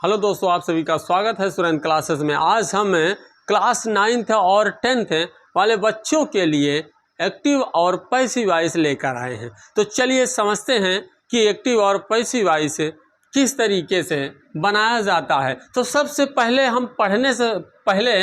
Hello दोस्तों, आप सभी का स्वागत है सुरेंद्र क्लासेस में। आज हम क्लास 9th और 10th वाले बच्चों के लिए एक्टिव और पैसिव वॉइस लेकर आए हैं। तो चलिए समझते हैं कि एक्टिव और पैसिव वॉइस किस तरीके से बनाया जाता है। तो सबसे पहले हम पढ़ने से पहले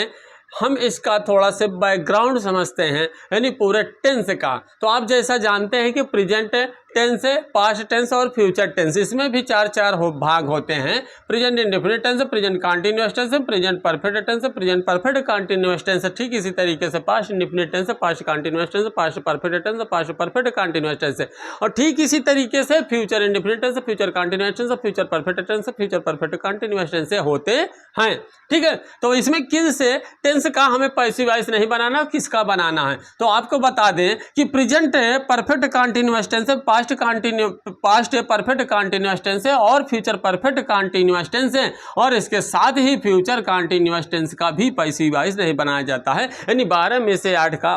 हम इसका थोड़ा सा बैकग्राउंड समझते हैं, यानी पूरे टेंस का। तो आप जैसा जानते हैं कि प्रेजेंट टेंस, पास्ट टेंस और फ्यूचर टेंस, इसमें भी चार भाग होते हैं। Present indefinite tense, present continuous tense, present perfect tense, present perfect continuous tense. ठीक इसी तरीके से past indefinite tense, past continuous tense, past perfect tense, past perfect continuous tense. और ठीक इसी तरीके से future indefinite tense, future continuous tense, future perfect tense, future perfect continuous tense होते हैं। ठीक है, तो इसमें किस टेंस का हमें पैसिव वॉइस नहीं बनाना, किसका बनाना है। तो आपको बता दें कि present perfect continuous tense, past perfect continuous tense और फ्यूचर परफेक्ट कंटीन्यूअस टेंस, और इसके साथ ही फ्यूचर कंटीन्यूअस टेंस का भी पैसिव वॉइस नहीं बनाया जाता है। यानी 12 में से 8 का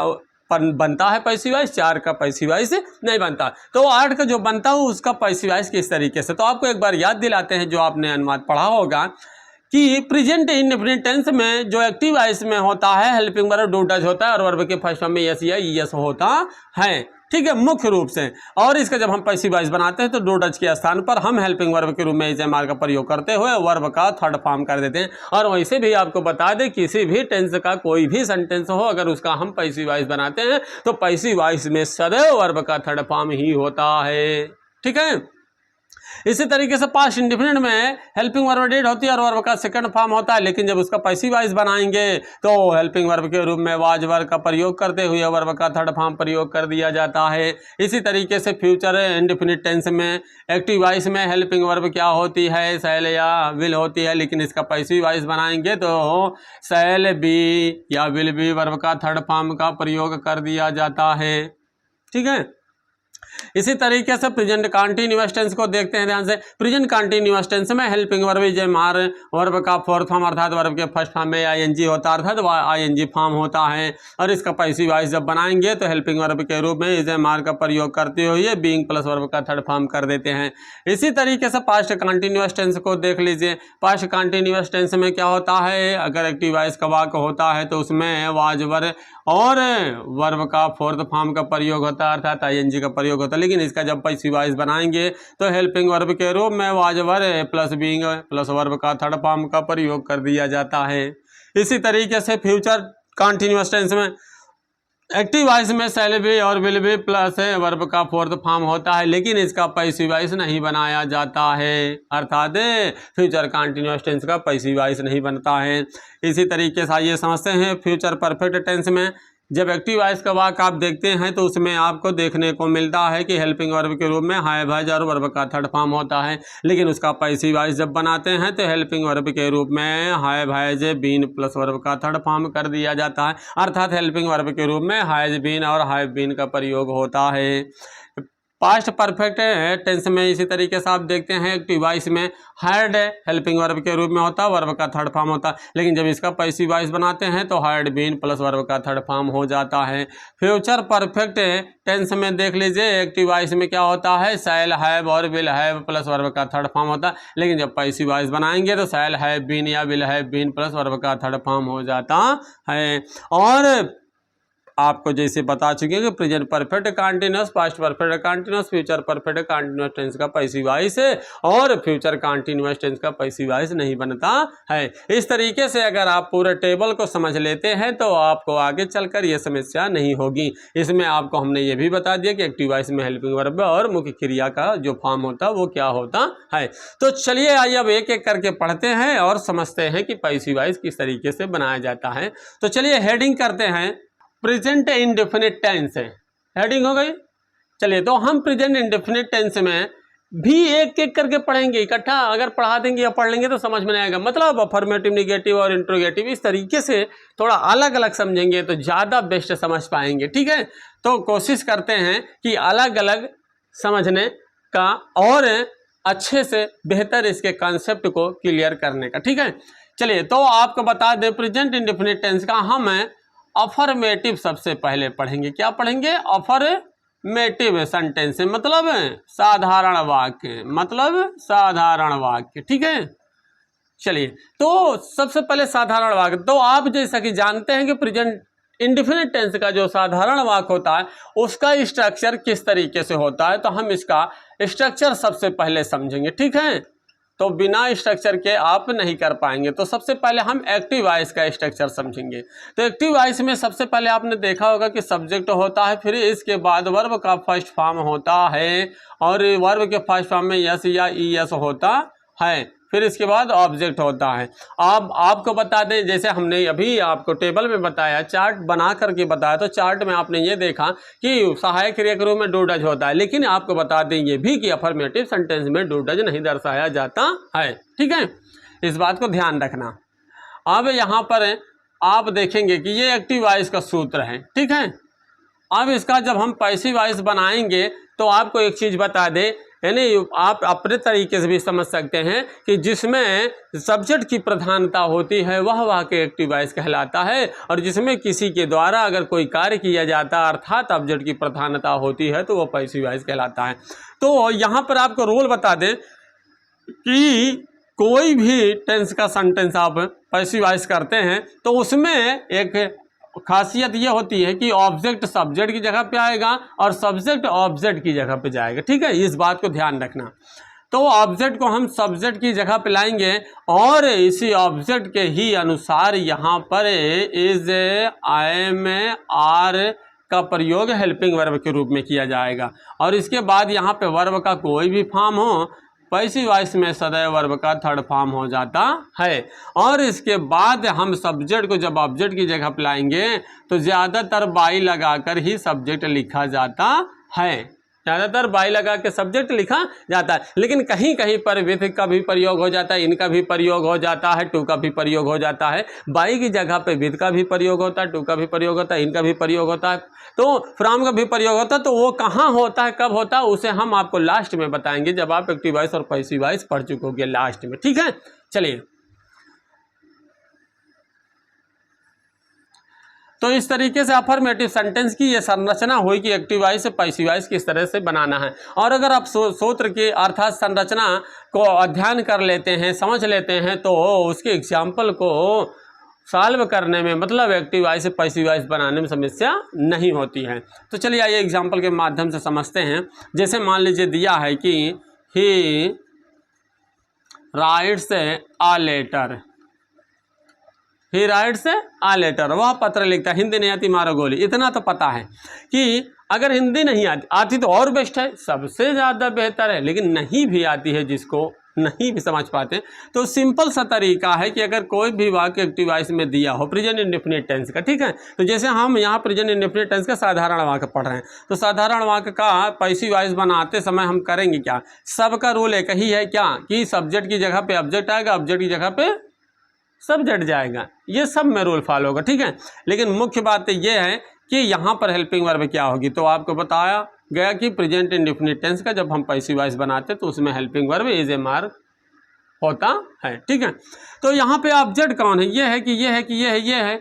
बनता है पैसिव वॉइस, 4 का पैसिव वॉइस नहीं बनता। तो 8 का जो बनता है उसका पैसिव वॉइस किस तरीके से। तो आपको एक बार याद दिलाते हैं जो आपने अनुवाद पढ़ा होगा कि प्रेजेंट इंडेफिनिट टेंस में जो एक्टिव वॉइस में होता है हेल्पिंग वर्ब डू डज होता है और वर्ब के फर्स्ट फॉर्म में यस या ईएस होता है। ठीक है, मुख्य रूप से। और इसका जब हम पैसिव वॉइस बनाते हैं तो डू डज के स्थान पर हम हेल्पिंग वर्ब के रूप में इस एमआर का प्रयोग करते हुए वर्ब का थर्ड फॉर्म कर देते हैं। और वैसे भी आपको बता दें किसी भी टेंस का कोई भी सेंटेंस हो, अगर उसका हम पैसिव वॉइस बनाते हैं तो पैसिव वॉइस में सदैव वर्ब का थर्ड फॉर्म ही होता है। ठीक है, इसी तरीके से पास्ट इंडेफिनिट में हेल्पिंग वर्ब डिड होती है और वर्ब का सेकंड फॉर्म होता है, लेकिन जब उसका पैसिव वॉइस बनाएंगे तो हेल्पिंग वर्ब के रूप में वाज वर्ब का प्रयोग करते हुए वर्ब का थर्ड फॉर्म प्रयोग कर दिया जाता है। इसी तरीके से फ्यूचर इंडेफिनिट टेंस में एक्टिव वॉइस में हेल्पिंग वर्ब क्या होती है, शैल या विल होती है, लेकिन इसका पैसिव वॉइस बनाएंगे तो शैल बी या विल बी वर्ब का थर्ड फॉर्म का प्रयोग कर दिया जाता है। ठीक है, इसी तरीके से प्रेजेंट कंटीन्यूअस टेंस को देखते हैं ध्यान से। प्रेजेंट कंटीन्यूअस टेंस में helping verb is MR verb का फोर्थ फॉर्म अर्थात वर्ब के फर्स्ट फॉर्म में आईएनजी होता है, अर्थात आईएनजी फॉर्म होता है। और इसका पैसिव वॉइस जब बनाएंगे तो हेल्पिंग वर्ब के रूप में इज एमआर का प्रयोग करते हुए बीइंग प्लस वर्ब का थर्ड फॉर्म कर देते हैं। इसी तरीके से पास्ट कंटीन्यूअस टेंस को देख लीजिए। पास्ट कंटीन्यूअस टेंस में क्या होता है, अगर एक्टिव वॉइस का वाक्य होता है तो उसमें वाज वर्ब और वर्ब का फोर्थ फॉर्म का प्रयोग होता है, अर्थात आईएनजी का प्रयोग होता है। लेकिन इसका जब पैसिव वॉइस बनाएंगे तो हेल्पिंग वर्ब के रूप में was verb plus being plus verb का थर्ड फॉर्म का प्रयोग कर दिया जाता है। इसी तरीके से फ्यूचर कंटीन्यूअस टेंस में एक्टिव वॉइस में शैल बी और विल बी प्लस वर्ब का फोर्थ फॉर्म होता है, लेकिन इसका पैसिव वॉइस नहीं बनाया जाता है, अर्थात फ्यूचर कंटीन्यूअस टेंस का पैसिव वॉइस नहीं बनता है। इसी तरीके से आइए समझते हैं फ्यूचर परफेक्ट टेंस में जब एक्टिव वॉइस का वाक्य आप देखते हैं तो उसमें आपको देखने को मिलता है कि हेल्पिंग वर्ब के रूप में हैव हैज और वर्ब का थर्ड फॉर्म होता है, लेकिन उसका पैसिव वॉइस जब बनाते हैं तो हेल्पिंग वर्ब के रूप में have has been plus verb का थर्ड फॉर्म कर दिया जाता है, अर्थात हेल्पिंग वर्ब के रूप में हैज बीन और हैव बीन का प्रयोग होता है। पास्ट परफेक्ट टेंस में इसी तरीके से आप देखते हैं एक्टिव वॉइस में हैड हेल्पिंग वर्ब के रूप में होता है, वर्ब का थर्ड फॉर्म होता है, लेकिन जब इसका पैसिव वॉइस बनाते हैं तो हैड बीन प्लस वर्ब का थर्ड फॉर्म हो जाता है। फ्यूचर परफेक्ट टेंस में देख लीजिए एक्टिव वॉइस में क्या होता है, शैल हैव और विल हैव प्लस वर्ब का थर्ड फॉर्म होता है, लेकिन जब पैसिव वॉइस बनाएंगे तो शैल हैव बीन या will have been plus verb का थर्ड फॉर्म हो जाता है। और आपको जैसे बता चुके हैं कि present perfect continuous, past perfect continuous, future perfect continuous tense का पैसिव वॉइस और फ्यूचर कंटीन्यूअस टेंस का पैसिव वॉइस नहीं बनता है। इस तरीके से अगर आप पूरे टेबल को समझ लेते हैं तो आपको आगे चलकर यह समस्या नहीं होगी। इसमें आपको हमने ये भी बता दिया कि एक्टिव वॉइस में हेल्पिंग वर्ब और मुख्य क्रिया का जो फॉर्म होता है वो क्या होता है। तो चलिए आइए अब एक एक करके पढ़ते हैं और समझते हैं कि पैसिव वॉइस किस तरीके से बनाया जाता है। तो चलिए हेडिंग करते हैं प्रेजेंट इंडेफिनिट टेंस है, हेडिंग हो गई। चलिए तो हम प्रेजेंट इंडेफिनिट टेंस में भी एक एक करके पढ़ेंगे, इकट्ठा अगर पढ़ा देंगे या पढ़ लेंगे तो समझ में नहीं आएगा। मतलब अफर्मेटिव, निगेटिव और इंट्रोगेटिव इस तरीके से थोड़ा अलग अलग समझेंगे तो ज़्यादा बेस्ट समझ पाएंगे। ठीक है, तो कोशिश करते हैं कि अलग अलग समझने का और अच्छे से बेहतर इसके कॉन्सेप्ट को क्लियर करने का। ठीक है, चलिए तो आपको बता दें प्रेजेंट इंडेफिनिट टेंस का हम अफर्मेटिव सबसे पहले पढ़ेंगे। क्या पढ़ेंगे, अफर्मेटिव सेंटेंस मतलब साधारण वाक्य, मतलब साधारण वाक्य। ठीक है, चलिए, तो सबसे पहले साधारण वाक्य, तो आप जैसा कि जानते हैं कि प्रेजेंट इंडेफिनिट टेंस का जो साधारण वाक्य होता है उसका स्ट्रक्चर किस तरीके से होता है, तो हम इसका स्ट्रक्चर सबसे पहले समझेंगे। ठीक है, तो बिना स्ट्रक्चर के आप नहीं कर पाएंगे। तो सबसे पहले हम एक्टिव वॉइस का स्ट्रक्चर समझेंगे। तो एक्टिव वॉइस में सबसे पहले आपने देखा होगा कि सब्जेक्ट होता है, फिर इसके बाद वर्ब का फर्स्ट फॉर्म होता है, और वर्ब के फर्स्ट फॉर्म में यस या ई एस होता है, फिर इसके बाद ऑब्जेक्ट होता है। अब आपको बता दें, जैसे हमने अभी आपको टेबल में बताया, चार्ट बना करके बताया, तो चार्ट में आपने ये देखा कि सहायक क्रिया के रूप में डू डज होता है, लेकिन आपको बता दें ये भी कि अफर्मेटिव सेंटेंस में डू डज नहीं दर्शाया जाता है। ठीक है, इस बात को ध्यान रखना। अब यहाँ पर आप देखेंगे कि ये एक्टिव वॉइस का सूत्र है। ठीक है, अब इसका जब हम पैसिव वॉइस बनाएंगे तो आपको एक चीज़ बता दें, यानी आप अपने तरीके से भी समझ सकते हैं कि जिसमें सब्जेक्ट की प्रधानता होती है वह वाक्य एक्टिव वॉइस कहलाता है, और जिसमें किसी के द्वारा अगर कोई कार्य किया जाता है अर्थात ऑब्जेक्ट की प्रधानता होती है तो वह पैसिव वॉइस कहलाता है। तो यहाँ पर आपको रूल बता दें कि कोई भी टेंस का सेंटेंस आप पैसिव वॉइस करते हैं तो उसमें एक खासियत ये होती है कि ऑब्जेक्ट सब्जेक्ट की जगह पे आएगा और सब्जेक्ट ऑब्जेक्ट की जगह पे जाएगा। ठीक है, इस बात को ध्यान रखना। तो ऑब्जेक्ट को हम सब्जेक्ट की जगह पे लाएंगे और इसी ऑब्जेक्ट के ही अनुसार यहाँ पर इज, आई एम, आर का प्रयोग हेल्पिंग वर्ब के रूप में किया जाएगा, और इसके बाद यहाँ पे वर्ब का कोई भी फॉर्म हो, पैसिव वॉइस में सदैव वर्ब का थर्ड फॉर्म हो जाता है। और इसके बाद हम सब्जेक्ट को जब ऑब्जेक्ट की जगह पर लाएंगे तो ज़्यादातर बाई लगाकर ही सब्जेक्ट लिखा जाता है, ज़्यादातर बाई लगा के सब्जेक्ट लिखा जाता है, लेकिन कहीं कहीं पर विथ का भी प्रयोग हो जाता है, इनका भी प्रयोग हो जाता है, टू का भी प्रयोग हो जाता है। बाई की जगह पे विथ का भी प्रयोग होता है, टू का भी प्रयोग होता है, इनका भी प्रयोग होता है, तो फ्रॉम का भी प्रयोग होता है। तो वो कहाँ होता है, कब होता है, उसे हम आपको लास्ट में बताएंगे जब आप एक्टिव वॉइस और पैसिव वॉइस पढ़ चुकोगे लास्ट में। ठीक है, चलिए, तो इस तरीके से अफर्मेटिव सेंटेंस की ये संरचना हुई कि एक्टिव वॉइस से पैसिव वॉइस किस तरह से बनाना है। और अगर आप सूत्र की अर्थात संरचना को अध्ययन कर लेते हैं, समझ लेते हैं, तो उसके एग्जाम्पल को सॉल्व करने में, मतलब एक्टिव वॉइस से पैसिव वॉइस बनाने में समस्या नहीं होती है। तो चलिए आइए एग्जाम्पल के माध्यम से समझते हैं। जैसे मान लीजिए दिया है कि he writes a letter, he writes a letter, वह पत्र लिखता है। हिंदी नहीं आती मारो गोली, इतना तो पता है कि अगर हिंदी नहीं आती तो और बेस्ट है, सबसे ज़्यादा बेहतर है, लेकिन नहीं भी आती है, जिसको नहीं भी समझ पाते, तो सिंपल सा तरीका है कि अगर कोई भी वाक्य एक्टिव वॉइस में दिया हो प्रेजेंट इंडेफिनिट टेंस का, ठीक है, तो जैसे हम यहाँ प्रेजेंट इंडेफिनिट टेंस का साधारण वाक्य पढ़ रहे हैं, तो साधारण वाक्य का पैसिव वॉइस बनाते समय हम करेंगे क्या, सबका रूल एक ही है क्या, कि सब्जेक्ट की जगह पे ऑब्जेक्ट आएगा, ऑब्जेक्ट की जगह पे सब्जेक्ट जाएगा, ये सब में रूल फॉलो होगा। ठीक है, लेकिन मुख्य बात ये है कि यहाँ पर हेल्पिंग वर्ब क्या होगी, तो आपको बताया गया कि प्रेजेंट इंडेफिनिट टेंस का जब हम पैसिव वॉइस बनाते तो उसमें helping verb is a mark होता है। ठीक है, तो यहाँ पे ऑब्जेक्ट कौन है, ये है कि ये है कि ये है, ये है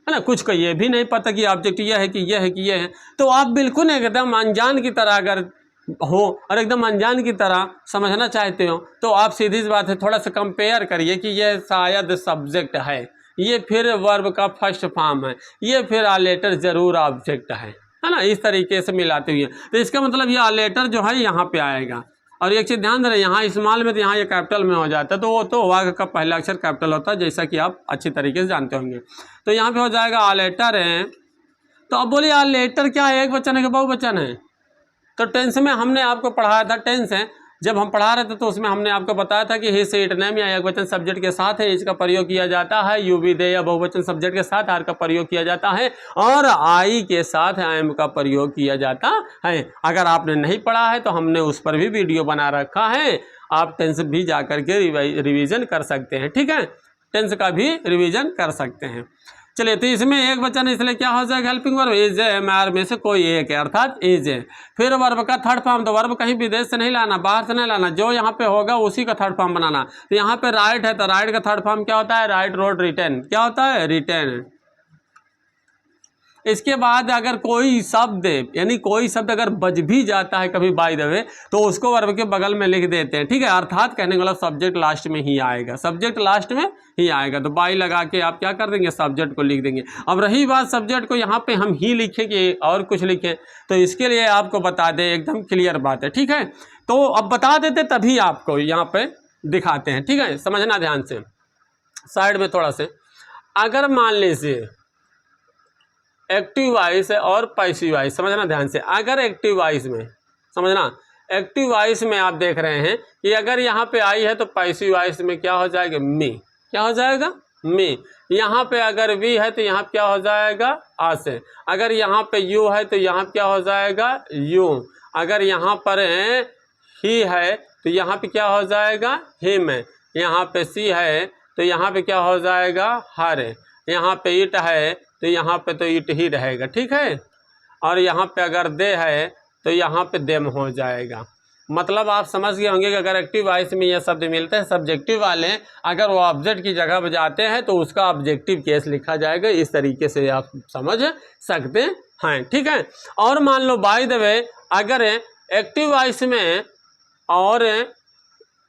ना, कुछ को ये भी नहीं पता कि ऑब्जेक्ट ये है कि ये है कि ये है, तो आप बिल्कुल एकदम अनजान की तरह अगर हो और एकदम अनजान की तरह समझना चाहते हो तो आप सीधी सी बात है, थोड़ा सा कंपेयर करिए कि ये शायद सब्जेक्ट है, ये फिर वर्ब का फर्स्ट फॉर्म है, ये फिर आ लेटर जरूर ऑब्जेक्ट है ना, इस तरीके से मिलाते हुए, तो इसका मतलब ये आ लेटर जो है यहाँ पे आएगा। और एक चीज़ ध्यान दें, यहाँ स्मॉल में तो यहाँ ये कैपिटल में हो जाता है, तो वो तो वाक्य का पहला अक्षर कैपिटल होता है, जैसा कि आप अच्छी तरीके से जानते होंगे। तो यहाँ पे हो जाएगा आ लेटर है। तो अब बोलिए आ लेटर क्या है, एक वचन है कि बहुवचन है, तो टेंस में हमने आपको पढ़ाया था, टेंस है जब हम पढ़ा रहे थे तो उसमें हमने आपको बताया था कि हिज इट नेम या एकवचन सब्जेक्ट के साथ है, इसका प्रयोग किया जाता है, यू बी दे या बहुवचन सब्जेक्ट के साथ आर का प्रयोग किया जाता है, और आई के साथ आई एम का प्रयोग किया जाता है। अगर आपने नहीं पढ़ा है तो हमने उस पर भी वीडियो बना रखा है, आप टेंस भी जा करके रिवीजन कर सकते हैं। ठीक है, टेंस का भी रिवीजन कर सकते हैं। चलिए, तो इसमें एक वचन इसलिए क्या हो जाएगा, हेल्पिंग वर्ब इज है, मैर में से कोई एक है, अर्थात इज है। फिर वर्ब का थर्ड फॉर्म, तो वर्ब कहीं विदेश से नहीं लाना, बाहर से नहीं लाना, जो यहाँ पे होगा उसी का थर्ड फॉर्म बनाना। तो यहाँ पे राइट है, तो राइट का थर्ड फॉर्म क्या होता है, राइट रोड रिटर्न, क्या होता है, रिटर्न। इसके बाद अगर कोई शब्द यानी कोई शब्द अगर बज भी जाता है कभी बाय द वे तो उसको वर्ब के बगल में लिख देते हैं, ठीक है। अर्थात कहने वाला सब्जेक्ट लास्ट में ही आएगा, सब्जेक्ट लास्ट में ही आएगा, तो बाय लगा के आप क्या कर देंगे, सब्जेक्ट को लिख देंगे। अब रही बात सब्जेक्ट को यहाँ पे हम ही लिखेंगे और कुछ लिखें, तो इसके लिए आपको बता दें, एकदम क्लियर बात है, ठीक है। तो अब बता देते तभी आपको यहाँ पे दिखाते हैं, ठीक है। समझना ध्यान से, साइड में थोड़ा से, अगर मान लीजिए एक्टिव वॉइस और पैसिव वॉइस, समझना ध्यान से, अगर एक्टिव वॉइस में, समझना, एक्टिव वॉइस में आप देख रहे हैं कि अगर यहाँ पे आई है तो पैसिव वॉइस में क्या हो जाएगा, मी, क्या हो जाएगा, मी। यहाँ पे अगर वी है तो यहाँ क्या हो जाएगा, आ से। अगर यहाँ पे यू है तो यहाँ क्या हो जाएगा, यू। अगर यहाँ पर ही है तो यहाँ पे क्या हो जाएगा, हिम। यहाँ पे सी है तो यहाँ पे क्या हो जाएगा, हर। यहाँ पे इट है तो यहाँ पे तो इट ही रहेगा, ठीक है। और यहाँ पे अगर दे है तो यहाँ पे देम हो जाएगा। मतलब आप समझ गए होंगे कि अगर एक्टिव वॉइस में ये शब्द मिलते हैं, सब्जेक्टिव वाले अगर वो ऑब्जेक्ट की जगह बजाते हैं तो उसका ऑब्जेक्टिव केस लिखा जाएगा। इस तरीके से आप समझ सकते हैं, ठीक है। और मान लो बाय द वे अगर एक्टिव वॉइस में और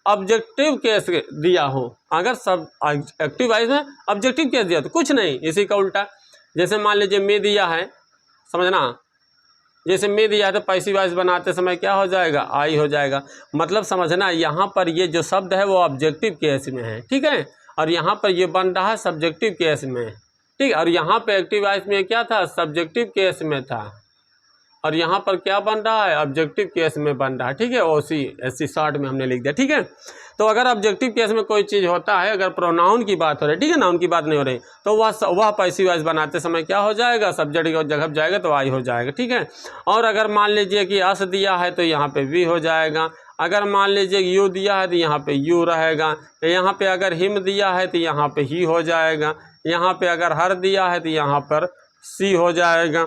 ऑब्जेक्टिव केस दिया हो, अगर सब एक्टिव वॉइस में ऑब्जेक्टिव केस दिया तो कुछ नहीं, इसी का उल्टा। जैसे मान लीजिए मे दिया है, समझना, जैसे मे दिया है तो पैसिव वॉइस बनाते समय क्या हो जाएगा, आई हो जाएगा। मतलब समझना यहाँ पर ये जो शब्द है वो ऑब्जेक्टिव केस में है, ठीक है। और यहाँ पर ये बन रहा है सब्जेक्टिव केस में, ठीक है। और यहाँ पे एक्टिव वॉइस में क्या था, सब्जेक्टिव केस में था, और यहाँ पर क्या बन रहा है, ऑब्जेक्टिव केस में बन रहा है, ठीक है। ओसी ऐसी शॉर्ट में हमने लिख दिया, ठीक है। तो अगर ऑब्जेक्टिव केस में कोई चीज़ होता है, अगर प्रोनाउन की बात हो रही है, ठीक है, नाउन की बात नहीं हो रही, तो वह पैसिव वॉइस बनाते समय क्या हो जाएगा, सब्जेक्ट की जगह जाएगा तो आई हो जाएगा, ठीक है। और अगर मान लीजिए कि अस दिया है तो यहाँ पे वी हो जाएगा। अगर मान लीजिए यू दिया है तो यहाँ पे यू रहेगा। यहाँ पे अगर हिम दिया है तो यहाँ पे ही हो जाएगा। यहाँ पे अगर हर दिया है तो यहाँ पर सी हो जाएगा।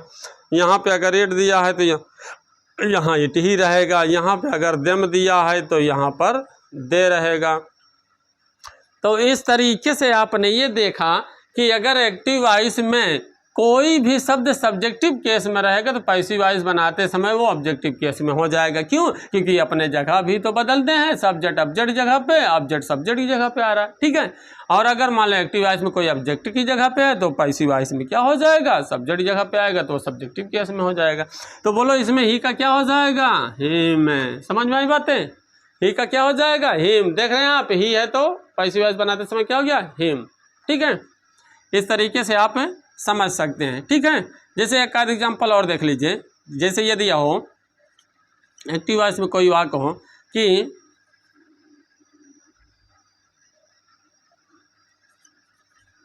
यहाँ पे अगर इट दिया है तो यहाँ इट ही रहेगा। यहाँ पे अगर देम दिया है तो यहाँ पर दे रहेगा। तो इस तरीके से आपने ये देखा कि अगर एक्टिव वॉइस में कोई भी शब्द सब्जेक्टिव केस में रहेगा तो पैसिव वॉइस बनाते समय वो ऑब्जेक्टिव केस में हो जाएगा। क्यों? क्योंकि अपने जगह भी तो बदलते हैं, सब्जेक्ट ऑब्जेक्ट जगह पे, ऑब्जेक्ट सब्जेक्ट की जगह पे आ रहा है, ठीक है। और अगर मान लो एक्टिव वॉइस में कोई ऑब्जेक्ट की जगह पे है तो पैसिव वॉइस में क्या हो जाएगा, सब्जेक्ट जगह पे आएगा तो सब्जेक्टिव केस में हो जाएगा। तो बोलो इसमें ही का क्या हो जाएगा, हिम। समझ में आई बातें? ही का क्या हो जाएगा, हिम। देख रहे हैं आप, ही है तो पैसिव वॉइस बनाते समय क्या हो गया, हिम, ठीक है। इस तरीके से आप समझ सकते हैं, ठीक है। जैसे एक आध एग्जाम्पल और देख लीजिए। जैसे ये दिया हो एक्टिव वॉइस में कोई वाक्य हो कि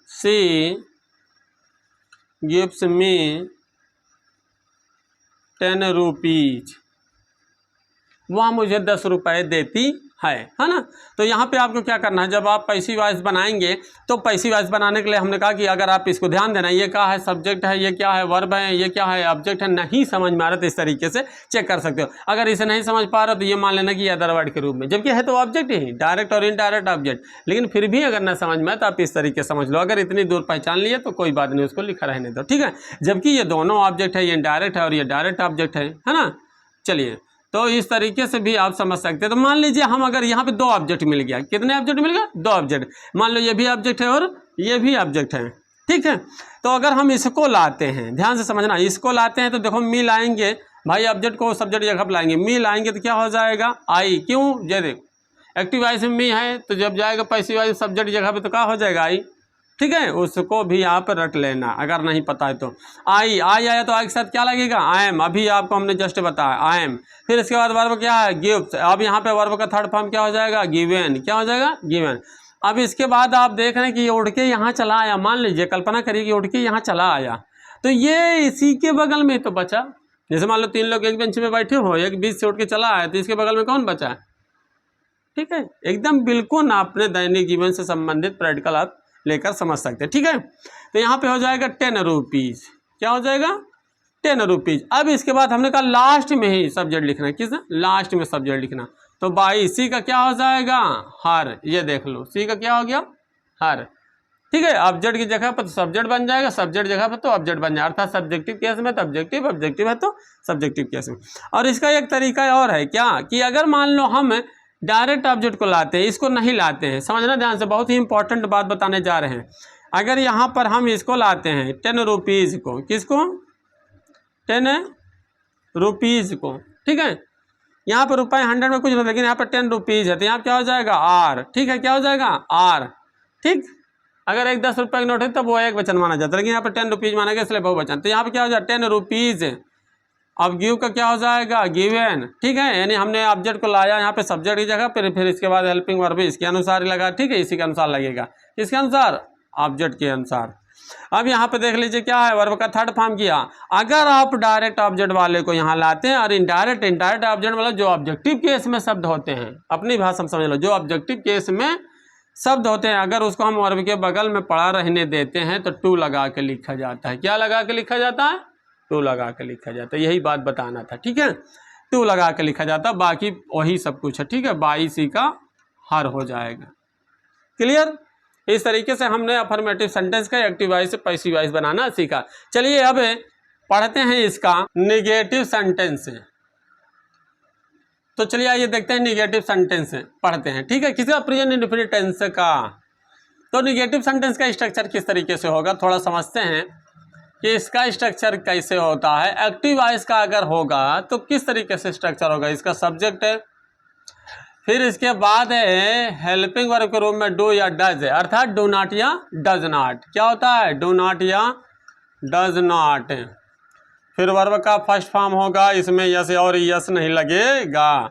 शी गिव्स मी 10 रुपीज, वह मुझे 10 रुपये देती है ना। तो यहाँ पे आपको क्या करना है, जब आप पैसिव वॉइस बनाएंगे तो पैसिव वॉइस बनाने के लिए हमने कहा कि अगर आप इसको ध्यान देना, ये क्या है, सब्जेक्ट है, ये क्या है, वर्ब है, ये क्या है, ऑब्जेक्ट है, नहीं समझ में आ रहा तो इस तरीके से चेक कर सकते हो। अगर इसे नहीं समझ पा रहा तो ये मान लेना कि अदर वर्ड के रूप में, जबकि है तो ऑब्जेक्ट ही, डायरेक्ट और इनडायरेक्ट ऑब्जेक्ट, लेकिन फिर भी अगर ना समझ में आए तो आप इस तरीके समझ लो। अगर इतनी दूर पहचान लिए तो कोई बात नहीं, उसको लिखा रहने दो, ठीक है। जबकि ये दोनों ऑब्जेक्ट है, ये इनडायरेक्ट है और ये डायरेक्ट ऑब्जेक्ट है ना। चलिए, तो इस तरीके से भी आप समझ सकते हैं। तो मान लीजिए हम अगर यहाँ पे 2 ऑब्जेक्ट मिल गया, कितने ऑब्जेक्ट मिल गया, 2 ऑब्जेक्ट। मान लो ये भी ऑब्जेक्ट है और ये भी ऑब्जेक्ट है, ठीक है। तो अगर हम इसको लाते हैं, ध्यान से समझना, इसको लाते हैं तो देखो मी लाएंगे, भाई ऑब्जेक्ट को सब्जेक्ट जगह पर लाएंगे, मी लाएंगे तो क्या हो जाएगा, आई। क्यों? ये देखो एक्टिव वॉइस में मी है तो जब जाएगा पैसिव वॉइस सब्जेक्ट जगह पे तो क्या हो जाएगा, आई, ठीक है। उसको भी आप रट लेना अगर नहीं पता है तो। आई आया तो आई के साथ क्या लगेगा, आई एम। अभी आपको हमने जस्ट बताया, आई एम। फिर इसके बाद वर्ब क्या है, गिव्स। अब यहाँ पे वर्ब का थर्ड फॉर्म क्या हो जाएगा, गिवन। क्या हो जाएगा, गिवन। अब इसके बाद आप देख रहे हैं कि ये उड़ के यहाँ चला आया। मान लीजिए, कल्पना करिए कि उड़ के यहाँ चला आया, तो ये इसी के बगल में तो बचा। जैसे मान लो 3 लोग एक बेंच में बैठे हो, एक बीच से उड़ के चला आया तो इसके बगल में कौन बचा, ठीक है। एकदम बिल्कुल अपने दैनिक जीवन से संबंधित प्रैक्टिकल आप लेकर समझ सकते हैं, ठीक है। तो यहाँ पे हो जाएगा 10 रुपीज़। क्या हो जाएगा, 10 रुपीज़। अब इसके बाद हमने कहा लास्ट में ही सब्जेक्ट लिखना है, किस, लास्ट में सब्जेक्ट लिखना। तो बाई सी का क्या हो जाएगा, हर। ये देख लो, सी का क्या हो गया, हर, ठीक है, ऑब्जेक्ट की जगह पर तो सब्जेक्ट बन जाएगा, सब्जेक्ट जगह पर तो ऑब्जेक्ट बन जाएगा, अर्थात सब्जेक्टिव केस में तो ऑब्जेक्टिव, ऑब्जेक्टिव है तो सब्जेक्टिव केस में। और इसका एक तरीका और है क्या कि अगर मान लो हम डायरेक्ट ऑब्जेक्ट को लाते हैं, इसको नहीं लाते हैं, समझना ध्यान से, बहुत ही इंपॉर्टेंट बात बताने जा रहे हैं। अगर यहाँ पर हम इसको लाते हैं 10 रुपीज़ को, किसको, 10 रुपीज़ को, ठीक है, यहाँ पर रुपये 100 में कुछ नहीं, लेकिन यहाँ पर 10 रुपीज़ है तो यहाँ क्या हो जाएगा आर, ठीक है, क्या हो जाएगा आर, ठीक। अगर एक 10 रुपये का नोट है तब वो एक वचन माना जाता है, लेकिन यहाँ पर 10 रुपीज़ माना गया इसलिए बहुवचन, तो यहाँ पर क्या हो जाएगा 10 रुपीज़। अब गिव का क्या हो जाएगा गिवन, ठीक है, यानी हमने ऑब्जेक्ट को लाया यहाँ पे सब्जेक्ट की जगह पर, फिर इसके बाद हेल्पिंग वर्ब इसके अनुसार ही लगा, ठीक है, इसी के अनुसार लगेगा, इसके अनुसार ऑब्जेक्ट के अनुसार। अब यहाँ पे देख लीजिए क्या है, वर्ब का थर्ड फॉर्म किया। अगर आप डायरेक्ट ऑब्जेक्ट वाले को यहाँ लाते हैं और इनडायरेक्ट ऑब्जेक्ट वाला जो ऑब्जेक्टिव केस में शब्द होते हैं, अपनी भाषा में समझ लो, जो ऑब्जेक्टिव केस में शब्द होते हैं, अगर उसको हम वर्ब के बगल में पड़ा रहने देते हैं तो टू लगा के लिखा जाता है। क्या लगा के लिखा जाता है, टू लगा के लिखा जाता है, यही बात बताना था, ठीक है, टू लगा के लिखा जाता है, बाकी वही सब कुछ है, ठीक है, 22 का हर हो जाएगा। क्लियर। इस तरीके से हमने अफर्मेटिव सेंटेंस का एक्टिव वॉइस से पैसिव वॉइस बनाना सीखा। चलिए अब पढ़ते हैं इसका निगेटिव सेंटेंस। तो चलिए आइए देखते हैं निगेटिव सेंटेंस पढ़ते हैं, ठीक है, किसी प्रेजेंट इंडेफिनिट टेंस का। तो निगेटिव सेंटेंस का स्ट्रक्चर किस तरीके से होगा, थोड़ा समझते हैं कि इसका स्ट्रक्चर कैसे होता है। एक्टिव वॉइस का अगर होगा तो किस तरीके से स्ट्रक्चर होगा, इसका सब्जेक्ट है, फिर इसके बाद है हेल्पिंग वर्ब के रूप में डू या डज है, अर्थात डू नॉट या डज नॉट। क्या होता है, डू नॉट या डज नॉट। फिर वर्ब का फर्स्ट फॉर्म होगा, इसमें यस और यस नहीं लगेगा।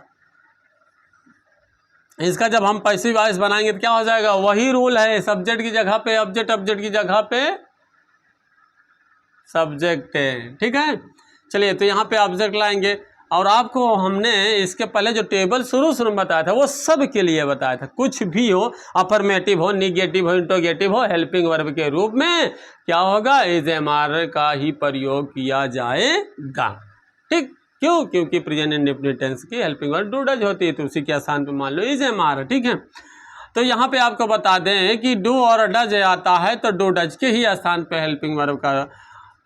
इसका जब हम पैसिव वॉइस बनाएंगे तो क्या हो जाएगा, वही रूल है, सब्जेक्ट की जगह पे ऑब्जेक्ट, ऑब्जेक्ट की जगह पे सब्जेक्ट है, ठीक है। चलिए तो यहाँ पे ऑब्जेक्ट लाएंगे, और आपको हमने इसके पहले जो टेबल शुरू में बताया था वो सब के लिए बताया था, कुछ भी हो, अफर्मेटिव हो, निगेटिव हो, इंटरोगेटिव हो, हेल्पिंग वर्ब के रूप में क्या होगा, इज एम आर का ही प्रयोग किया जाएगा, ठीक। क्यों, क्योंकि प्रेजेंट इंडेफिनिट टेंस की हेल्पिंग वर्ब डू डज होती है, तो उसी के स्थान पे मान लो इज एम आर, ठीक है। तो यहाँ पे आपको बता दें कि डू और डज आता है तो डू डज के ही स्थान पे हेल्पिंग वर्ब का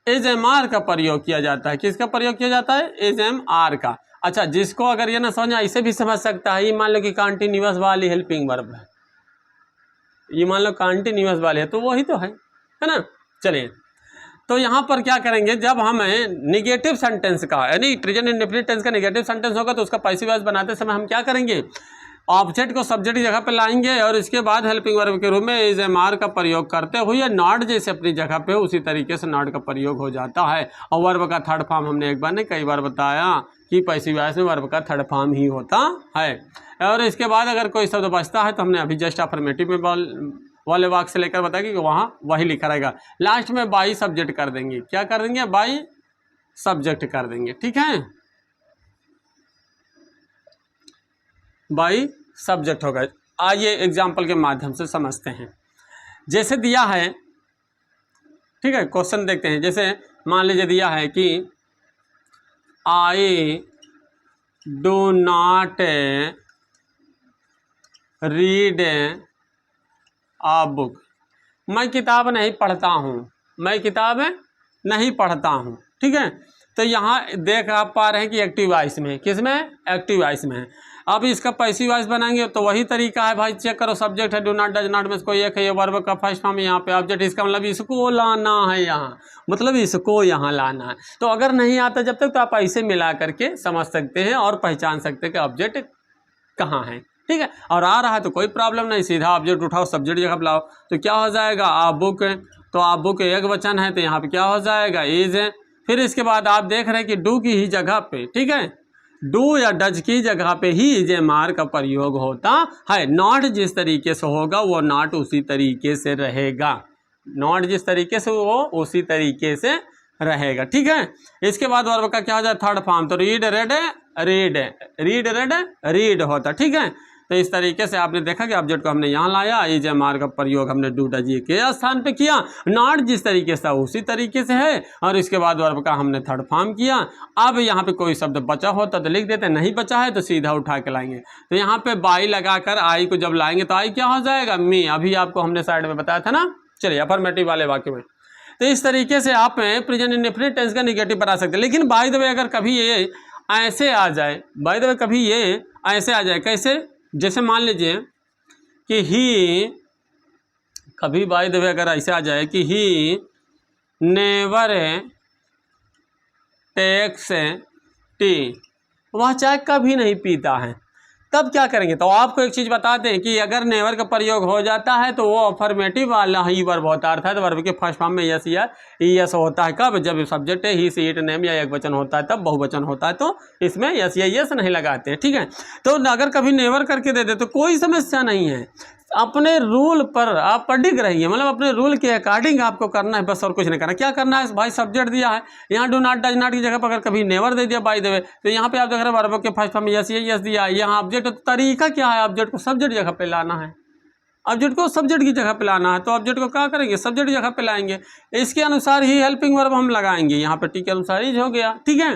इज एम आर का प्रयोग किया जाता है। किसका प्रयोग किया जाता है, इज एम आर का। अच्छा, जिसको अगर ये ना समझ ऐसे भी समझ सकता है, ये मान लो कि कंटिन्यूअस वाली हेल्पिंग वर्ब है, ये मान लो कंटिन्यूअस वाली है तो वही तो है ना। चलिए तो यहाँ पर क्या करेंगे, जब हमें निगेटिव सेंटेंस का यानी प्रेजेंट इंडेफिनिट टेंस का निगेटिव सेंटेंस होगा तो उसका पैसिव वॉइस बनाते समय हम क्या करेंगे, ऑब्जेक्ट को सब्जेक्ट की जगह पे लाएंगे और इसके बाद हेल्पिंग वर्ब के रूप में इज एम आर का प्रयोग करते हुए नॉट जैसे अपनी जगह पे उसी तरीके से नॉट का प्रयोग हो जाता है। और वर्ब का थर्ड फॉर्म हमने एक बार नहीं कई बार बताया कि पैसिव वॉइस में वर्ब का थर्ड फॉर्म ही होता है। और इसके बाद अगर कोई शब्द बचता है तो हमने अभी जस्ट अफर्मेटिव में वाले वाक्य से लेकर बताया कि वहाँ वही लिखा रहेगा। लास्ट में बाई सब्जेक्ट कर देंगे, क्या कर देंगे, बाई सब्जेक्ट कर देंगे, ठीक है, बाई सब्जेक्ट होगा। आइए एग्जाम्पल के माध्यम से समझते हैं। जैसे दिया है, ठीक है, क्वेश्चन देखते हैं। जैसे मान लीजिए दिया है कि I do not read a book, मैं किताब नहीं पढ़ता हूँ, मैं किताब नहीं पढ़ता हूँ, ठीक है। तो यहाँ देख आप पा रहे हैं कि एक्टिव वॉइस में, किस में, एक्टिव वॉइस में है। अब इसका पैसिव वॉइस बनाएंगे तो वही तरीका है भाई, चेक करो, सब्जेक्ट है डू नॉट डज नॉट में कोई एक है, ये वर्ब का फर्स्ट फॉर्म यहाँ पे ऑब्जेक्ट, इसका मतलब इसको लाना है यहाँ, मतलब इसको यहाँ लाना है। तो अगर नहीं आता जब तक तो आप ऐसे मिला करके समझ सकते हैं और पहचान सकते हैं कि ऑब्जेक्ट कहाँ है, ठीक है। और आ रहा है तो कोई प्रॉब्लम नहीं, सीधा ऑब्जेक्ट उठाओ, सब्जेक्ट जगह लाओ, तो क्या हो जाएगा, आ बुक, तो आ बुक एक वचन है तो यहाँ पे क्या हो जाएगा, इज है। फिर इसके बाद आप देख रहे हैं कि डू की ही जगह पे, ठीक है, डू या डज की जगह पे ही इज एम आर का प्रयोग होता है। नॉट जिस तरीके से होगा वो नॉट उसी तरीके से रहेगा, नॉट जिस तरीके से वो उसी तरीके से रहेगा, ठीक है। इसके बाद वर्ब का क्या हो जाए, थर्ड फॉर्म, तो read red read, read red read होता, ठीक है। तो इस तरीके से आपने देखा कि ऑब्जेक्ट को हमने यहाँ लाया, इज एम आर का प्रयोग हमने डू डज के स्थान पे किया, नॉट जिस तरीके से उसी तरीके से है, और इसके बाद वर्ब का हमने थर्ड फॉर्म किया। अब यहाँ पे कोई शब्द बचा होता तो लिख देते, नहीं बचा है तो सीधा उठा के लाएंगे। तो यहाँ पे बाई लगाकर आई को जब लाएंगे तो आई क्या हो जाएगा, मी, अभी आपको हमने साइड में बताया था ना, चलिए अफर्मेटिव वाले वाक्य में, तो इस तरीके से आप प्रेजेंट इंडेफिनिट टेंस का निगेटिव बना सकते हैं। लेकिन बाय द वे अगर कभी ये ऐसे आ जाए, बाय द वे कभी ये ऐसे आ जाए, कैसे, जैसे मान लीजिए कि ही, कभी बाय द वे अगर ऐसे आ जाए कि ही नेवर टेक्स टी, वह चाय कभी नहीं पीता है, तब क्या करेंगे? तो आपको एक चीज़ बता दें कि अगर नेवर का प्रयोग हो जाता है तो वो अफर्मेटिव वाला ही वर्ब होता है, अर्थात वर्ब के फर्स्ट फॉर्म में यस या यस होता है। कब? जब सब्जेक्ट है ही, सी, इट, नेम या एक वचन होता है, तब बहुवचन होता है तो इसमें यस या यस नहीं लगाते हैं, ठीक है। तो अगर कभी नेवर करके दे दे तो कोई समस्या नहीं है, अपने रूल पर आप पढ़ रहिए, मतलब अपने रूल के अकॉर्डिंग आपको करना है बस, और कुछ नहीं करना। क्या करना है भाई? सब्जेक्ट दिया है, यहाँ डू नॉट, डज नॉट की जगह पर अगर कभी नेवर दे दिया बाय द वे, तो यहाँ पे आप देख रहे हैं वर्ब के फर्स्ट फॉर्म में यस या यस दिया है, यहाँ ऑब्जेक्ट, तो तरीका क्या है? ऑब्जेक्ट को सब्जेक्ट जगह पे लाना है, ऑब्जेक्ट को सब्जेक्ट की जगह पे लाना है, तो ऑब्जेक्ट को क्या करेंगे? सब्जेक्ट जगह पे लाएंगे, इसके अनुसार ही हेल्पिंग वर्ब हम लगाएंगे। यहाँ पे टी के अनुसार इज हो गया, ठीक है,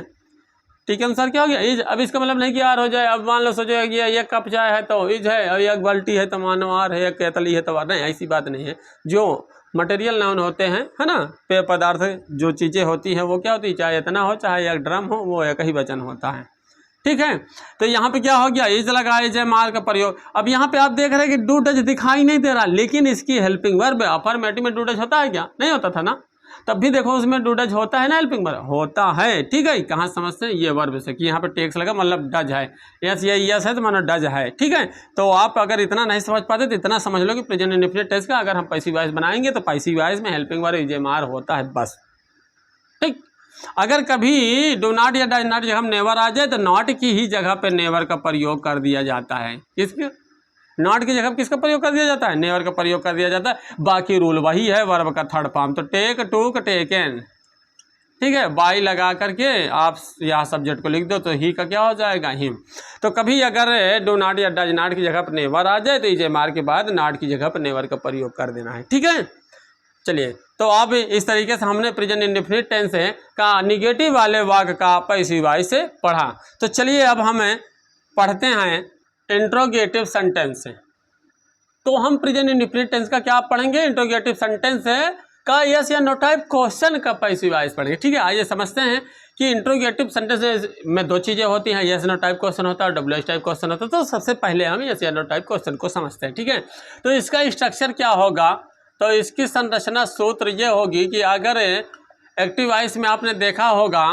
टी के अनुसार क्या हो गया? इज। अब इसका मतलब नहीं कि आर हो जाए, अब मान लो सोचो कि ये कप चाय है तो इज है, और एक बाल्टी है तो मानो आर है, एक केतली है तो आर, नहीं, ऐसी बात नहीं है। जो मटेरियल नाउन होते हैं, है ना, पेय पदार्थ जो चीज़ें होती हैं वो क्या होती है? चाहे इतना हो चाहे एक ड्रम हो, वो एक ही वचन होता है, ठीक है। तो यहाँ पे क्या हो गया? इज लगा, इज है, मार का प्रयोग। अब यहाँ पे आप देख रहे हैं कि डू डज दिखाई नहीं दे रहा, लेकिन इसकी हेल्पिंग वर्ब अफर्मेटिव में डू डज होता है क्या? नहीं होता था ना, तब भी देखो उसमें डू डज होता है ना, हेल्पिंग वर्ब होता है, ठीक है। कहाँ समझते हैं? ये वर्ब से कि यहाँ पे टेक्स लगा मतलब डज है, यस या यस है तो मानो डज है, ठीक है। तो आप अगर इतना नहीं समझ पाते तो इतना समझ लो कि प्रेजेंट इंडेफिनिट टेंस का अगर हम पैसिव वॉइस बनाएंगे तो पैसिव वॉइस में हेल्पिंग वर्ब इज मार होता है, बस, ठीक। अगर कभी डू नॉट या डज नॉट जगह हम नेवर आ जाए तो नॉट की ही जगह पे नेवर का प्रयोग कर दिया जाता है। किसके? नॉट की जगह किसका प्रयोग कर दिया जाता है? नेवर का प्रयोग कर दिया जाता है। बाकी रूल वही है वर्ब का थर्ड फॉर्म, तो टेक, टूक, टेकन, ठीक है। बाई लगा करके आप यहाँ सब्जेक्ट को लिख दो तो ही का क्या हो जाएगा? हिम। तो कभी अगर डू नॉट या डज नॉट की जगह पर नेवर आ जाए तो इज मार के बाद नॉट की जगह पर नेवर का प्रयोग कर देना है, ठीक है। चलिए, तो अब इस तरीके से हमने प्रेजेंट इंडेफिनिट टेंस का निगेटिव वाले वाक्य का पैसिव वॉइस से पढ़ा। तो चलिए अब हमें पढ़ते हैं इंट्रोगेटिव सेंटेंस। तो हम प्रेजेंट इंडेफिनिट टेंस का क्या पढ़ेंगे? इंट्रोगेटिव सेंटेंस का यस या नो टाइप क्वेश्चन का पैसिव वॉइस पढ़ेंगे, ठीक है। आइए समझते हैं कि इंट्रोगेटिव सेंटेंस में दो चीज़ें होती हैं, यस नो टाइप क्वेश्चन होता है और डब्ल्यू एच टाइप क्वेश्चन होता है। तो सबसे पहले हम यस या नो टाइप क्वेश्चन को समझते हैं, ठीक है। तो इसका स्ट्रक्चर क्या होगा? तो इसकी संरचना सूत्र ये होगी कि अगर एक्टिव वॉइस में आपने देखा होगा,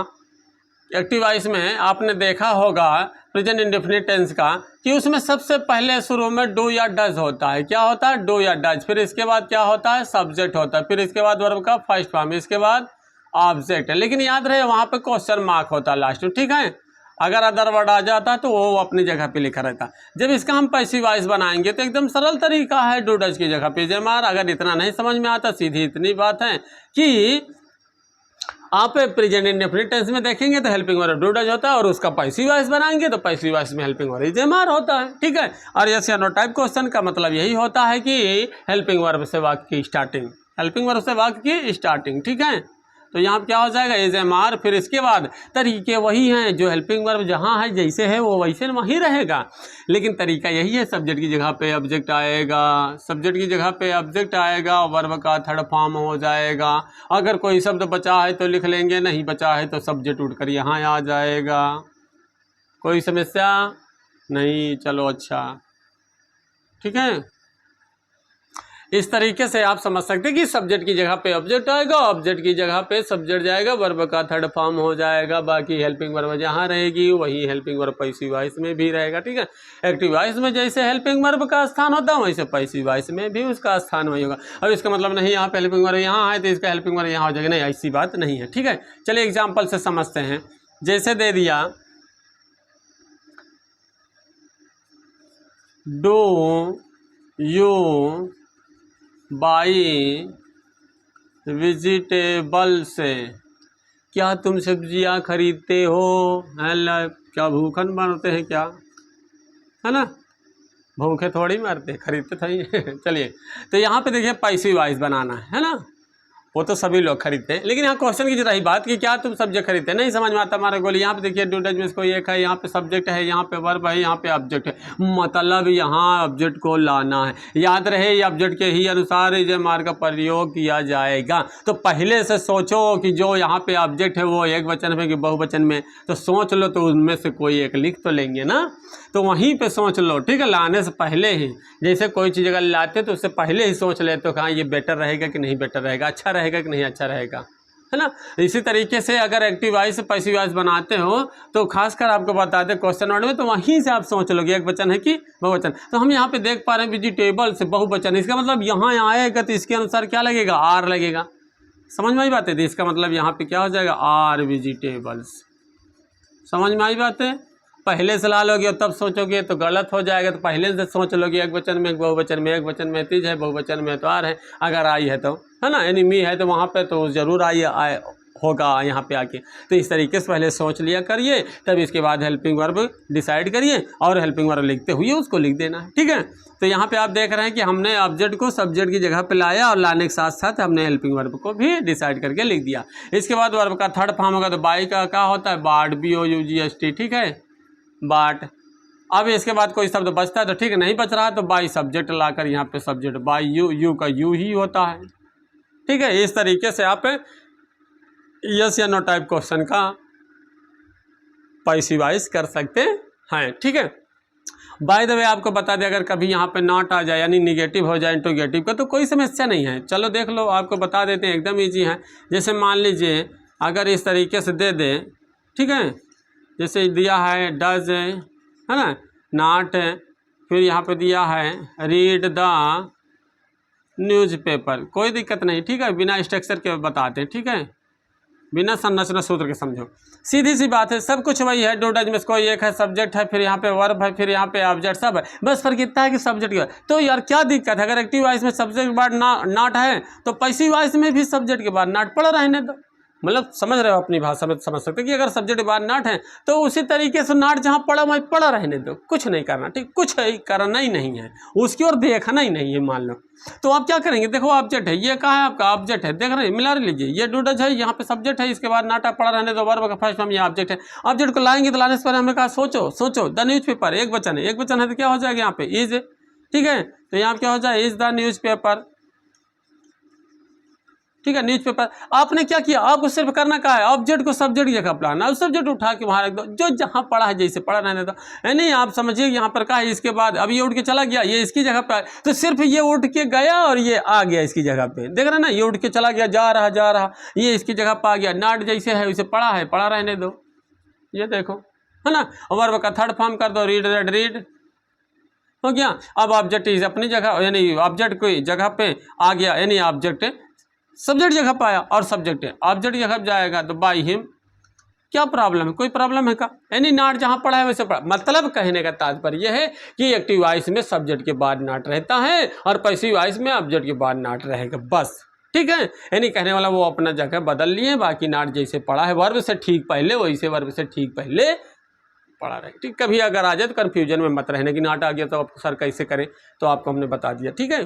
एक्टिव वॉइस में आपने देखा होगा प्रेजेंट इंडेफिनिट टेंस का कि उसमें सबसे पहले शुरू में डू या डज होता है। क्या होता है? डू या डज। फिर इसके बाद क्या होता है? सब्जेक्ट होता है। फिर इसके बाद वर्ब का फर्स्ट फॉर्म, इसके बाद ऑब्जेक्ट है। लेकिन याद रहे वहाँ पे क्वेश्चन मार्क होता है लास्ट में, ठीक है। अगर अदर वर्ड आ जाता है तो वो अपनी जगह पे लिखा रहता। जब इसका हम पैसिव वॉइस बनाएंगे तो एकदम सरल तरीका है, डू डज की जगह पे इज मार। अगर इतना नहीं समझ में आता, सीधी इतनी बात है कि आप प्रेजेंट इंडेफिनिट टेंस में देखेंगे तो हेल्पिंग वर्ब डू डज होता है, और उसका पैसिव वॉइस बनाएंगे तो पैसिव वॉइस में हेल्पिंग वर्ब इज मार होता है, ठीक है। और यस या नो टाइप क्वेश्चन का मतलब यही होता है कि हेल्पिंग वर्ब से वाक्य की स्टार्टिंग, हेल्पिंग वर्ब से वाक्य की स्टार्टिंग, ठीक है। तो यहाँ क्या हो जाएगा? Is am are. फिर इसके बाद तरीके वही हैं, जो हेल्पिंग वर्ब जहाँ है जैसे है वो वैसे वहीं रहेगा, लेकिन तरीका यही है, सब्जेक्ट की जगह पे ऑब्जेक्ट आएगा, सब्जेक्ट की जगह पे ऑब्जेक्ट आएगा, वर्ब का थर्ड फॉर्म हो जाएगा। अगर कोई शब्द बचा है तो लिख लेंगे, नहीं बचा है तो सब्जेक्ट उठकर यहाँ आ जाएगा। कोई समस्या नहीं? चलो अच्छा, ठीक है। इस तरीके से आप समझ सकते हैं कि सब्जेक्ट की जगह पे ऑब्जेक्ट आएगा, ऑब्जेक्ट की जगह पे सब्जेक्ट जाएगा, वर्ब का थर्ड फॉर्म हो जाएगा, बाकी हेल्पिंग वर्ब जहाँ रहेगी वही हेल्पिंग वर्ब पैसिव वॉइस में भी रहेगा, ठीक है। एक्टिव वॉइस में जैसे हेल्पिंग वर्ब का स्थान होता है वैसे पैसिव वॉइस में भी उसका स्थान वही होगा। अब इसका मतलब नहीं यहाँ पे हेल्पिंग वर्ब यहाँ है तो इसका हेल्पिंग वर्ब यहाँ हो जाएगा, नहीं, ऐसी बात नहीं है, ठीक है। चलिए एग्जाम्पल से समझते हैं। जैसे दे दिया डू यू बाई वेजिटेबल से, क्या तुम सब्जियां खरीदते हो? क्या भूखन मरते हैं क्या? है ना, भूखे थोड़ी मरते, खरीदते थे। चलिए, तो यहाँ पे देखिए पैसिव वॉइस बनाना है ना। वो तो सभी लोग खरीदते हैं, लेकिन यहाँ क्वेश्चन की जो रही बात कि क्या तुम सब्जेक्ट खरीदते हैं, नहीं समझ में आता हमारे गोली। यहाँ पे देखिए डू डज में कोई एक है, यहाँ पे सब्जेक्ट है, यहाँ पे वर्ब है, यहाँ पे ऑब्जेक्ट है, मतलब यहाँ ऑब्जेक्ट को लाना है। याद रहे ये ऑब्जेक्ट के ही अनुसार इज मार्क का प्रयोग किया जाएगा। तो पहले से सोचो कि जो यहाँ पे ऑब्जेक्ट है वो एक वचन में कि बहुवचन में, तो सोच लो तो उनमें से कोई एक लिख तो लेंगे ना, तो वहीं पे सोच लो, ठीक है। लाने से पहले ही, जैसे कोई चीज़ अगर लाते तो उससे पहले ही सोच ले तो कहाँ ये बेटर रहेगा कि नहीं बेटर रहेगा, अच्छा रहेगा कि नहीं अच्छा रहेगा, है ना। इसी तरीके से अगर एक्टिव वॉइस से पैसिव वॉइस बनाते हो तो खासकर आपको बताते हैं क्वेश्चन वर्ड में, तो वहीं से आप सोच लोगे एक वचन है कि बहुवचन। तो हम यहाँ पे देख पा रहे हैं वेजिटेबल से बहुवचन, इसका मतलब यहाँ आएगा तो इसके अनुसार क्या लगेगा, आर लगेगा। समझ में आई बात है, तो इसका मतलब यहाँ पे क्या हो जाएगा, आर वेजिटेबल्स। समझ में आई बात है। पहले से ला लोगे तब सोचोगे तो गलत हो जाएगा, तो पहले से सोच लोगे एक वचन में, एक बहुवचन में, एक वचन में तीज है, बहुवचन में तो आर है, अगर आई है तो, है ना, यानी मी है तो वहाँ पे तो ज़रूर आई होगा यहाँ पे आके। तो इस तरीके से पहले सोच लिया करिए, तब इसके बाद हेल्पिंग वर्ब डिसाइड करिए और हेल्पिंग वर्ब लिखते हुए उसको लिख देना है, ठीक है। तो यहाँ पे आप देख रहे हैं कि हमने ऑब्जेक्ट को सब्जेक्ट की जगह पे लाया और लाने के साथ साथ हमने हेल्पिंग वर्ब को भी डिसाइड करके लिख दिया। इसके बाद वर्ब का थर्ड फॉर्म होगा तो बाई का क्या होता है, बाट, BOUGST, ठीक है, बाट। अब इसके बाद कोई शब्द बचता है तो ठीक है, नहीं बच रहा है तो बाई सब्जेक्ट लाकर यहाँ पे सब्जेक्ट बाई यू का यू ही होता है, ठीक है। इस तरीके से आप यस या नो टाइप क्वेश्चन का पैसिव वॉइस कर सकते हैं, ठीक है। बाय द वे आपको बता दें, अगर कभी यहाँ पे नॉट आ जाए यानी निगेटिव हो जाए इंट्रोगेटिव का तो कोई समस्या नहीं है। चलो देख लो, आपको बता देते हैं, एकदम ईजी है। जैसे मान लीजिए अगर इस तरीके से दे दें, ठीक है, जैसे दिया है डज, है ना, नॉट, फिर यहाँ पे दिया है रीड द न्यूज़पेपर, कोई दिक्कत नहीं, ठीक है, बिना स्ट्रक्चर के बताते हैं, ठीक है, बिना संरचना सूत्र के समझो, सीधी सी बात है। सब कुछ वही है, डू डज में कोई एक है, सब्जेक्ट है, फिर यहाँ पे वर्ब है, फिर यहाँ पे ऑब्जेक्ट, सब है, बस फर्क इतना है कि सब्जेक्ट का। तो यार क्या दिक्कत है, अगर एक्टिव वॉइस में सब्जेक्ट के बाद नॉट है तो पैसिव वॉइस में भी सब्जेक्ट के बाद नॉट पड़ा रहने दो। मतलब समझ रहे हो, अपनी भाषा में समझ सकते कि अगर सब्जेक्ट के बाद नॉट है तो उसी तरीके से नॉट जहाँ पड़ा वहीं पड़ा रहने दो, कुछ नहीं करना, ठीक, कुछ करना ही नहीं है, उसकी ओर देखना ही नहीं है, मान लो। तो आप क्या करेंगे, देखो ऑब्जेक्ट है, ये कहाँ है आपका ऑब्जेक्ट है, देख रहे हैं, मिला लीजिए, ये डू डज है, यहाँ पे सब्जेक्ट है, इसके बाद नाटा पड़ा रहने दो, वर्ब का फर्स्ट फॉर्म ये ऑब्जेक्ट है। ऑब्जेक्ट को लाएंगे तो लाने से पहले हमने कहा सोचो द न्यूज़पेपर, एक वचन है, एक वचन है तो क्या हो जाएगा यहाँ पे इज, ठीक है, तो यहाँ क्या हो जाए इज द न्यूज़पेपर, ठीक है, न्यूज़पेपर। आपने क्या किया, आपको सिर्फ करना क्या है, ऑब्जेक्ट को सब्जेक्ट की जगह पर लाना, उस सब्जेक्ट उठा के वहाँ रख दो, जो जहाँ पड़ा है जैसे पड़ा रहने दो। नहीं, आप समझिए यहाँ पर क्या है, इसके बाद अब ये उठ के चला गया, ये इसकी जगह पर, तो सिर्फ ये उठ के गया और ये आ गया इसकी जगह पे, देख रहे ना, ये उठ के चला गया, जा रहा, ये इसकी जगह पर आ गया, नॉट जैसे है वैसे पड़ा है, पड़ा रहने दो, ये देखो, है ना। वर्ब का थर्ड फॉर्म कर दो, रीड रेड रीड, हो गया। अब ऑब्जेक्ट इज अपनी जगह, यानी ऑब्जेक्ट कोई जगह पे आ गया, यानी ऑब्जेक्ट सब्जेक्ट जगह पाया और सब्जेक्ट ऑब्जेक्ट जगह जाएगा तो बाई हिम, क्या प्रॉब्लम है, कोई प्रॉब्लम है का, यानी नॉट जहाँ पड़ा है वैसे पड़ा। मतलब कहने का तात्पर्य यह है कि एक्टिव वॉइस में सब्जेक्ट के बाद नॉट रहता है और पैसिव वॉइस में ऑब्जेक्ट के बाद नॉट रहेगा, बस, ठीक है। यानी कहने वाला वो अपना जगह बदल लिए, बाकी नॉट जैसे पड़ा है वर्ब से ठीक पहले वैसे वर्ब से ठीक पहले पड़ा रहे, ठीक। कभी अगर आ जाए तो कन्फ्यूजन में मत रहने की नॉट आ गया तो आप सर कैसे करें, तो आपको हमने बता दिया, ठीक है।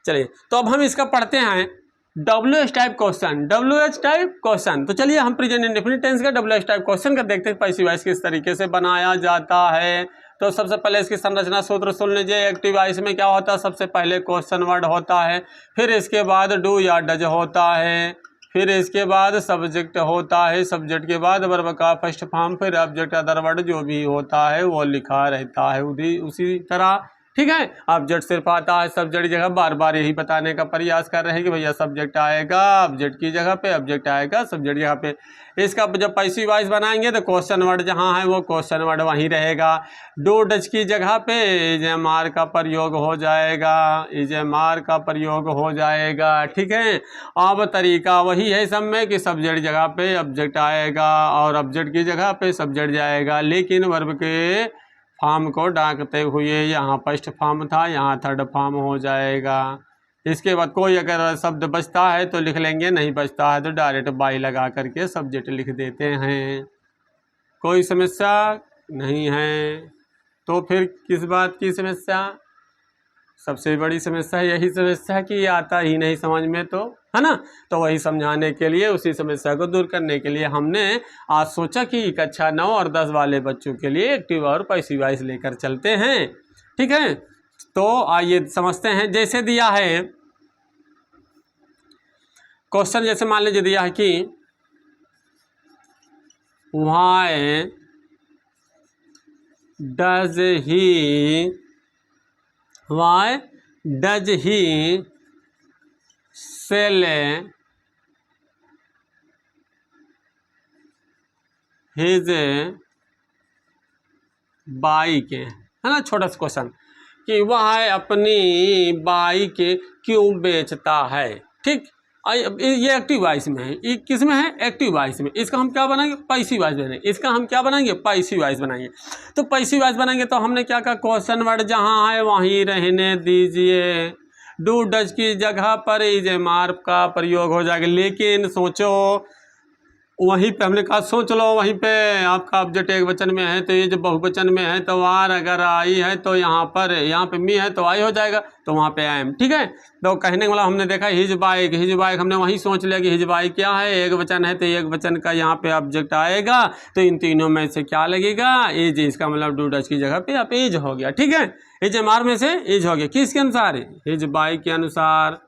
चलिए तो अब हम इसका पढ़ते हैं WH type question, WH type question. तो चलिए हम प्रेजेंट इंडेफिनिट टेंस का WH टाइप क्वेश्चन का देखते हैं पैसिव वॉइस किस तरीके से बनाया जाता है। तो सबसे पहले इसकी संरचना सूत्र सुन लीजिए। एक्टिव वॉइस में क्या होता है, सबसे पहले क्वेश्चन वर्ड होता है, फिर इसके बाद डू या डज होता है, फिर इसके बाद सब्जेक्ट होता है, सब्जेक्ट के बाद वर्ब का फर्स्ट फॉर्म, फिर ऑब्जेक्ट अदर वर्ड जो भी होता है वो लिखा रहता है उसी तरह, ठीक है। ऑब्जेक्ट सिर्फ आता है सब्जेक्ट जगह, बार बार यही बताने का प्रयास कर रहे हैं कि भैया सब्जेक्ट आएगा ऑब्जेक्ट की जगह पे, ऑब्जेक्ट आएगा सब्जेक्ट जगह पे। इसका जब पैसिव वॉइस बनाएंगे तो क्वेश्चन वर्ड जहाँ है वो क्वेश्चन वर्ड वहीं रहेगा। डू डज की जगह पे इज एम आर का प्रयोग हो जाएगा, इज एम आर का प्रयोग हो जाएगा, ठीक है। अब तरीका वही है सब में कि सब्जेक्ट जगह पे ऑब्जेक्ट आएगा और ऑब्जेक्ट की जगह पे सब्जेक्ट जाएगा, लेकिन वर्ब के फॉर्म को डाकते हुए यहाँ फर्स्ट फॉर्म था, यहाँ थर्ड फॉर्म हो जाएगा। इसके बाद कोई अगर शब्द बचता है तो लिख लेंगे, नहीं बचता है तो डायरेक्ट बाई लगा करके सब्जेक्ट लिख देते हैं, कोई समस्या नहीं है। तो फिर किस बात की समस्या, सबसे बड़ी समस्या यही समस्या कि ये आता ही नहीं समझ में, तो है ना। तो वही समझाने के लिए, उसी समस्या को दूर करने के लिए हमने आज सोचा कि कक्षा 9 और 10 वाले बच्चों के लिए एक्टिव और पैसिव वॉइस लेकर चलते हैं। ठीक है, तो आइए समझते हैं। जैसे दिया है क्वेश्चन, जैसे मान लीजिए दिया है कि why does he sell his bike, है ना, छोटा सा क्वेश्चन कि वह अपनी बाइक क्यों बेचता है। ठीक, ये एक्टिव वॉइस में है, ये किस में है, एक्टिव वॉइस में। इसका हम क्या बनाएंगे, पैसिव वॉइस बनाएंगे। इसका हम क्या बनाएंगे, पैसिव वॉइस बनाएंगे। तो पैसिव वॉइस बनाएंगे तो हमने क्या कहा, क्वेश्चन वर्ड जहाँ है वहीं रहने दीजिए, डू डज की जगह पर इज मार्क का प्रयोग हो जाएगा। लेकिन सोचो, वहीं पे हमने कहा सोच लो, वहीं पे आपका ऑब्जेक्ट एक वचन में है तो ये जो बहुवचन में है तो आर अगर आई है तो यहाँ पे मी है तो आई हो जाएगा, तो वहाँ पे आई एम। ठीक है, तो कहने वाला हमने देखा हिज बाइक हमने वहीं सोच लिया कि हिज बाइक क्या है, एक वचन है तो एक वचन का यहाँ पे ऑब्जेक्ट आएगा, तो इन तीनों में से क्या लगेगा, एज। इसका मतलब डू डज की जगह पे आप एज हो गया। ठीक है, एज एम में से एज हो गया, किसके अनुसार, हिज बाइक के अनुसार।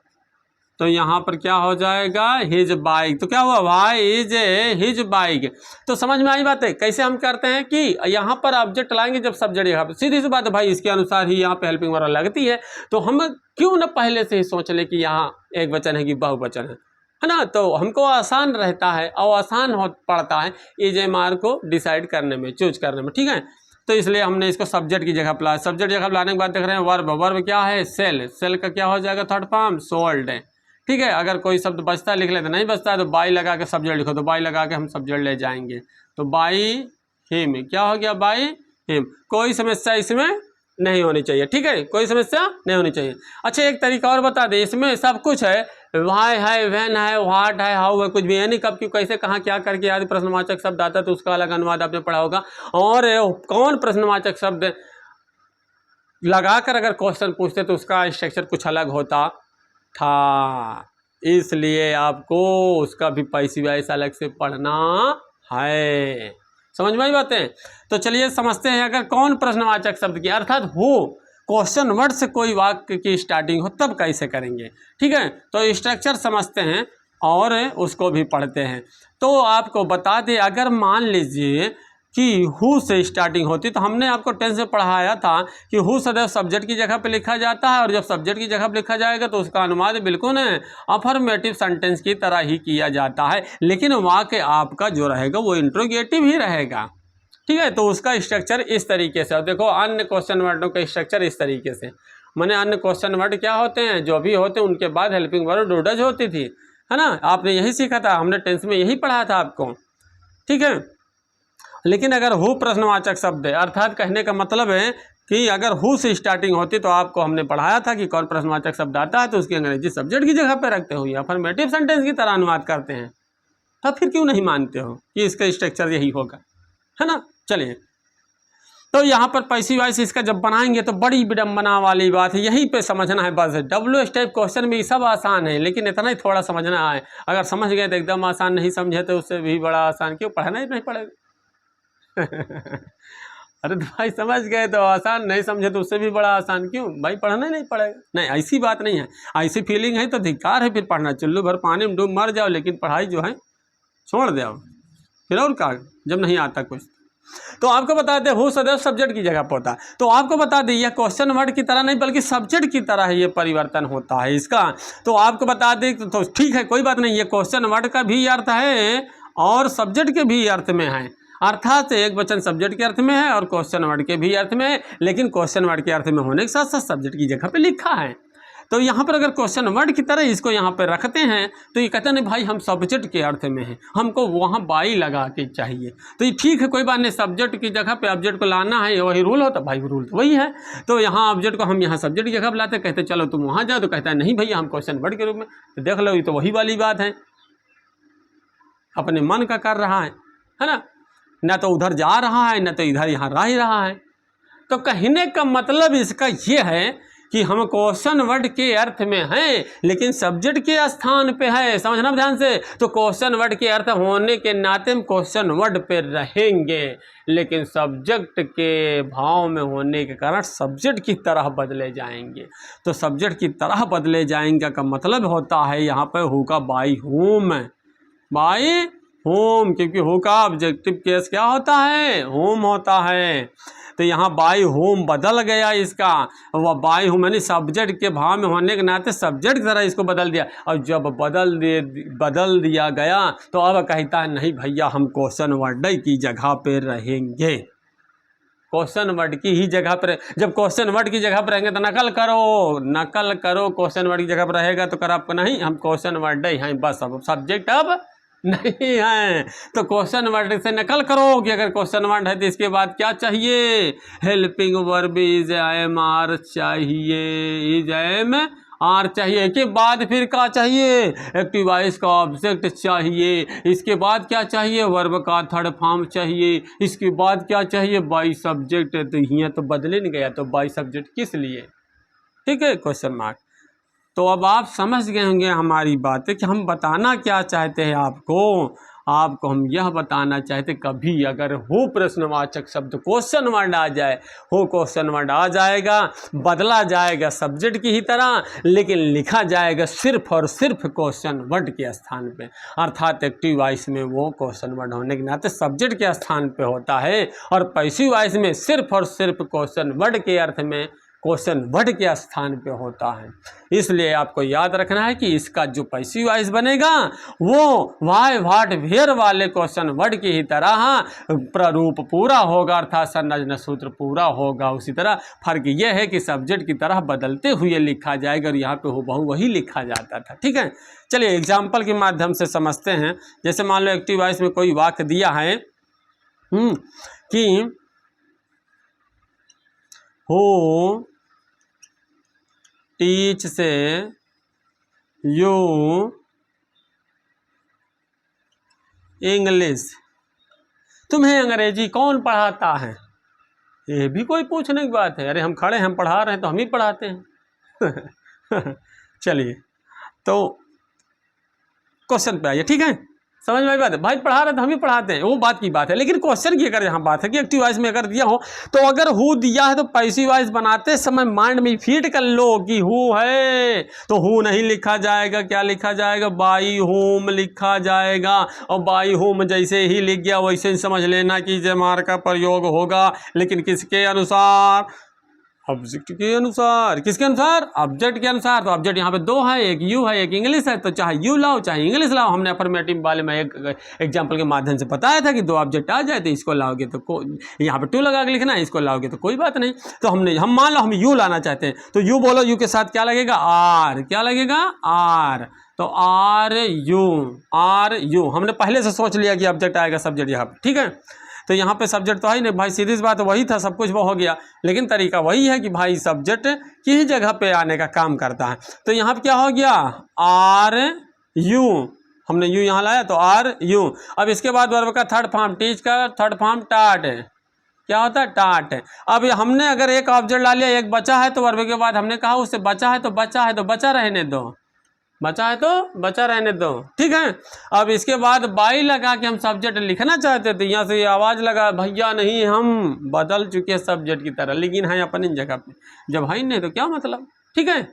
तो यहाँ पर क्या हो जाएगा, हिज बाइक। तो क्या हुआ, वाई इज हिज बाइक। तो समझ में आई बात है। कैसे हम करते हैं कि यहाँ पर ऑब्जेक्ट लाएंगे जब सब्जेक्ट यहाँ पर, सीधी सी बात है भाई, इसके अनुसार ही यहाँ पे हेल्पिंग वर्ब लगती है। तो हम क्यों ना पहले से ही सोच ले कि यहाँ एक वचन है कि बहुवचन है ना। तो हमको आसान रहता है और आसान हो पड़ता है इज एम आर को डिसाइड करने में, चूज करने में। ठीक है, तो इसलिए हमने इसको सब्जेक्ट की जगह लाया। सब्जेक्ट जगह लाने के बाद देख रहे हैं वर्ब क्या है, सेल। सेल का क्या हो जाएगा, थर्ड फॉर्म सोल्ड है। ठीक है, अगर कोई शब्द बचता है लिख लेते, नहीं बचता है तो बाई लगा के सब्जेक्ट लिखो, तो बाई लगा के हम सब्जेक्ट ले जाएंगे। तो बाई हिम, क्या हो गया, बाई हिम। कोई समस्या इसमें नहीं होनी चाहिए। ठीक है, कोई समस्या नहीं होनी चाहिए। अच्छा, एक तरीका और बता दे, इसमें सब कुछ है, वाई है, व्हेन है, व्हाट है, हाउ है, कुछ भी है नहीं, कब क्यों कैसे कहाँ क्या करके आदि प्रश्नवाचक शब्द आता है तो उसका अलग अनुवाद आपने पढ़ा होगा। और कौन प्रश्नवाचक शब्द लगाकर अगर क्वेश्चन पूछते तो उसका स्ट्रक्चर कुछ अलग होता था, इसलिए आपको उसका भी पैसिव वॉइस अलग से पढ़ना है। समझ में आई बातें। तो चलिए समझते हैं, अगर कौन प्रश्नवाचक शब्द की अर्थात हो क्वेश्चन वर्ड से कोई वाक्य की स्टार्टिंग हो तब कैसे करेंगे। ठीक है, तो स्ट्रक्चर समझते हैं और उसको भी पढ़ते हैं। तो आपको बता दें, अगर मान लीजिए कि हु से स्टार्टिंग होती, तो हमने आपको टेंस में पढ़ाया था कि हु सदैव सब्जेक्ट की जगह पे लिखा जाता है, और जब सब्जेक्ट की जगह पे लिखा जाएगा तो उसका अनुवाद बिल्कुल अफर्मेटिव सेंटेंस की तरह ही किया जाता है, लेकिन वाक्य आपका जो रहेगा वो इंट्रोगेटिव ही रहेगा। ठीक है, तो उसका स्ट्रक्चर इस तरीके से। और देखो अन्य क्वेश्चन वर्डों का स्ट्रक्चर इस तरीके से, मैंने अन्य क्वेश्चन वर्ड क्या होते हैं, जो भी होते हैं उनके बाद हेल्पिंग वर्ब डू डज होती थी, है ना। आपने यही सीखा था, हमने टेंस में यही पढ़ाया था आपको। ठीक है, लेकिन अगर हु प्रश्नवाचक शब्द है, अर्थात कहने का मतलब है कि अगर हु से स्टार्टिंग होती तो आपको हमने पढ़ाया था कि कौन प्रश्नवाचक शब्द आता है तो उसकी अंग्रेजी सब्जेक्ट की जगह पे रखते हो या अफर्मेटिव सेंटेंस की तरह अनुवाद करते हैं। तब फिर क्यों नहीं मानते हो कि इसका स्ट्रक्चर यही होगा, है ना। चलिए, तो यहाँ पर पैसिव वॉइस इसका जब बनाएंगे तो बड़ी विडम्बना वाली बात है, यहीं पे समझना है बस। डब्ल्यू टाइप क्वेश्चन में ये सब आसान है, लेकिन इतना ही थोड़ा समझना है। अगर समझ गए तो एकदम आसान, नहीं समझे तो उससे भी बड़ा आसान, क्यों पढ़ना ही नहीं पड़ेगा। अरे तो भाई समझ गए तो आसान, नहीं समझे तो उससे भी बड़ा आसान, क्यों भाई पढ़ना ही नहीं पड़ेगा। नहीं, ऐसी बात नहीं है, ऐसी फीलिंग है तो धिक्कार है फिर पढ़ना। चुल्लू भर पानी में डूब मर जाओ, लेकिन पढ़ाई जो है छोड़ दो फिर, और का जब नहीं आता कुछ। तो आपको बता दें हु सदैव सब्जेक्ट की जगह पर होता है, तो आपको बता दें यह क्वेश्चन वर्ड की तरह नहीं बल्कि सब्जेक्ट की तरह ही ये परिवर्तन होता है इसका। तो आपको बता दें तो ठीक है, कोई बात नहीं, ये क्वेश्चन वर्ड का भी अर्थ है और सब्जेक्ट के भी अर्थ में है, अर्थात एक वचन सब्जेक्ट के अर्थ में है और क्वेश्चन वर्ड के भी अर्थ में है, लेकिन क्वेश्चन वर्ड के अर्थ में होने के साथ साथ सब्जेक्ट की जगह पे लिखा है। तो यहाँ पर अगर क्वेश्चन वर्ड की तरह इसको यहाँ पर रखते हैं तो ये कहते हैं नहीं भाई हम सब्जेक्ट के अर्थ में हैं, हमको वहाँ बाई लगा के चाहिए। तो ये ठीक है, कोई बात नहीं, सब्जेक्ट की जगह पे ऑब्जेक्ट को लाना है, वही रूल होता भाई, रूल तो वही है। तो यहाँ ऑब्जेक्ट को हम यहाँ सब्जेक्ट की जगह पर लाते, कहते चलो तुम वहाँ जाओ, तो कहता है नहीं भैया हम क्वेश्चन वर्ड के रूप में। तो देख लो, ये तो वही वाली बात है, अपने मन का कर रहा है ना, न तो उधर जा रहा है न तो इधर यहाँ रह ही रहा है। तो कहने का मतलब इसका ये है कि हम क्वेश्चन वर्ड के अर्थ में हैं लेकिन सब्जेक्ट के स्थान पे है, समझना ध्यान से। तो क्वेश्चन वर्ड के अर्थ होने के नाते हम क्वेश्चन वर्ड पे रहेंगे, लेकिन सब्जेक्ट के भाव में होने के कारण सब्जेक्ट की तरह बदले जाएंगे। तो सब्जेक्ट की तरह बदले जाएंगे का मतलब होता है यहाँ पर होगा बाई होम, बाई होम, क्योंकि हु का ऑब्जेक्टिव केस क्या होता है, होम होता है। तो यहाँ बाई होम बदल गया इसका, वह बाई होम यानी सब्जेक्ट के भाव में होने के नाते सब्जेक्ट की तरह इसको बदल दिया। और जब बदल दिया गया तो अब कहता है नहीं भैया हम क्वेश्चन वर्ड की जगह पे रहेंगे, क्वेश्चन वर्ड की ही जगह पर। जब क्वेश्चन वर्ड की जगह पर रहेंगे तो नकल करो, क्वेश्चन वर्ड की जगह पर रहेगा तो कर आपको नहीं, हम क्वेश्चन वर्ड ही हैं बस, अब सब्जेक्ट अब नहीं है। तो क्वेश्चन वर्ड से नकल करो कि अगर क्वेश्चन वर्ड है तो इसके बाद क्या चाहिए, helping verb is am are चाहिए, इज एम आर चाहिए। के बाद फिर क्या चाहिए, एक्टिव वॉइस का ऑब्जेक्ट चाहिए। इसके बाद क्या चाहिए, वर्ब का थर्ड फॉर्म चाहिए। इसके बाद क्या चाहिए, बाई सब्जेक्ट। तो यहाँ तो बदले नहीं गया, तो बाई सब्जेक्ट किस लिए, ठीक है, क्वेश्चन मार्क। तो अब आप समझ गए होंगे हमारी बातें कि हम बताना क्या चाहते हैं आपको हम यह बताना चाहते, कभी अगर हो प्रश्नवाचक शब्द क्वेश्चन वर्ड आ जाए, हो क्वेश्चन वर्ड आ जाएगा, बदला जाएगा सब्जेक्ट की ही तरह, लेकिन लिखा जाएगा सिर्फ और सिर्फ क्वेश्चन वर्ड के स्थान पे, अर्थात एक्टिव वॉइस में वो क्वेश्चन वर्ड होने के नाते सब्जेक्ट के स्थान पे होता है, और पैसिव वॉइस में सिर्फ और सिर्फ क्वेश्चन वर्ड के अर्थ में क्वेश्चन वर्ड के स्थान पे होता है। इसलिए आपको याद रखना है कि इसका जो पैसिव वॉइस बनेगा वो वाई व्हाट वेयर वाले क्वेश्चन वर्ड की ही तरह प्रारूप पूरा होगा, अर्थात संरचना सूत्र पूरा होगा। उसी तरह फर्क यह है कि सब्जेक्ट की तरह बदलते हुए लिखा जाएगा, और यहाँ पे हूबहू वही लिखा जाता था, ठीक है। चलिए एग्जाम्पल के माध्यम से समझते हैं। जैसे मान लो एक्टिव वॉइस में कोई वाक्य दिया है कि हो टीच से यू इंग्लिश, तुम्हें अंग्रेजी कौन पढ़ाता है। ये भी कोई पूछने की बात है, अरे हम खड़े हैं, हम पढ़ा रहे हैं तो हम ही पढ़ाते हैं। चलिए तो क्वेश्चन पे आइए, ठीक है, समझ में आई बात है। भाई पढ़ा रहे तो हम ही पढ़ाते हैं, वो बात की बात है, लेकिन क्वेश्चन की अगर यहाँ बात है कि एक्टिव वॉइस में अगर दिया हो, तो अगर हु दिया है तो पैसिव वॉइस बनाते समय माइंड में फीड कर लो कि हु है, तो हु नहीं लिखा जाएगा, क्या लिखा जाएगा, बाई होम लिखा जाएगा। और बाई होम जैसे ही लिख गया वैसे ही समझ लेना कि जमार का प्रयोग होगा, लेकिन किसके अनुसार, ऑब्जेक्ट के अनुसार। किसके अनुसार, ऑब्जेक्ट के अनुसार। तो ऑब्जेक्ट यहाँ पे दो है, एक यू है एक इंग्लिश है, तो चाहे यू लाओ चाहे इंग्लिश लाओ। हमने अफर्मेटिव वाले में एक एग्जांपल के माध्यम से बताया था कि दो ऑब्जेक्ट आ जाए तो इसको लाओगे तो यहाँ पे टू लगा के लिखना है, इसको लाओगे तो कोई बात नहीं। तो हम मान लो हम यू लाना चाहते हैं, तो यू बोलो, यू के साथ क्या लगेगा, आर, क्या लगेगा, आर। तो आर यू हमने पहले से सोच लिया कि ऑब्जेक्ट आएगा सब्जेक्ट यहाँ पर, ठीक है। तो यहाँ पे सब्जेक्ट तो है नहीं भाई, सीधी सी बात वही था, सब कुछ वो हो गया, लेकिन तरीका वही है कि भाई सब्जेक्ट की ही जगह पे आने का काम करता है। तो यहाँ पे क्या हो गया, आर यू, हमने यू यहाँ लाया तो आर यू। अब इसके बाद वर्ब का थर्ड फॉर्म, टीच का थर्ड फॉर्म टाट है, क्या होता है, टाट है। अब हमने अगर एक ऑब्जेक्ट ला लिया, एक बचा है, तो वर्ब के बाद हमने कहा उससे बचा है तो बचा रहने दो, बचा है तो बचा रहने दो, ठीक है। अब इसके बाद बाई लगा के हम सब्जेक्ट लिखना चाहते थे, यहाँ से ये आवाज़ लगा, भैया नहीं हम बदल चुके सब्जेक्ट की तरह, लेकिन हैं अपनी जगह पे, जब है नहीं तो क्या मतलब, ठीक है।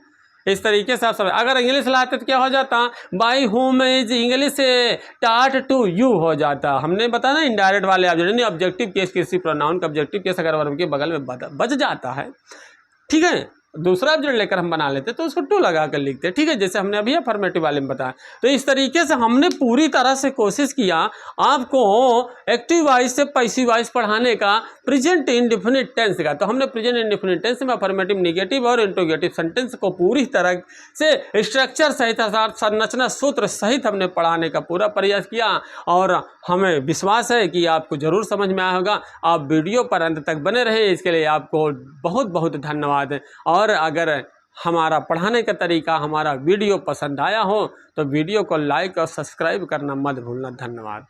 इस तरीके से आप सब, अगर इंग्लिश लाते तो क्या हो जाता, बाई होम इज इंग्लिश से टाट टू यू हो जाता। हमने बताया ना इनडायरेक्ट वाले ऑब्जेक्ट, ऑब्जेक्टिव केस किसी प्रोनाउन का ऑब्जेक्टिव केस अगर वर्ब के बगल में बच जाता है, ठीक है, दूसरा ऑब्जेक्ट लेकर हम बना लेते तो उसको टू लगा कर लिखते, ठीक है, जैसे हमने अभी अफर्मेटिव वाले में बताया। तो इस तरीके से हमने पूरी तरह से कोशिश किया आपको एक्टिव वॉइस से पैसिव वॉइस पढ़ाने का, प्रेजेंट इंडेफिनिट टेंस का। तो हमने प्रेजेंट इंडेफिनिट टेंस में अफर्मेटिव, नेगेटिव और इंट्रोगेटिव सेंटेंस को पूरी तरह से स्ट्रक्चर सहित, संरचना सूत्र सहित हमने पढ़ाने का पूरा प्रयास किया, और हमें विश्वास है कि आपको जरूर समझ में आया होगा। आप वीडियो पर अंत तक बने रहे, इसके लिए आपको बहुत बहुत धन्यवाद। और अगर हमारा पढ़ाने का तरीका, हमारा वीडियो पसंद आया हो तो वीडियो को लाइक और सब्सक्राइब करना मत भूलना। धन्यवाद।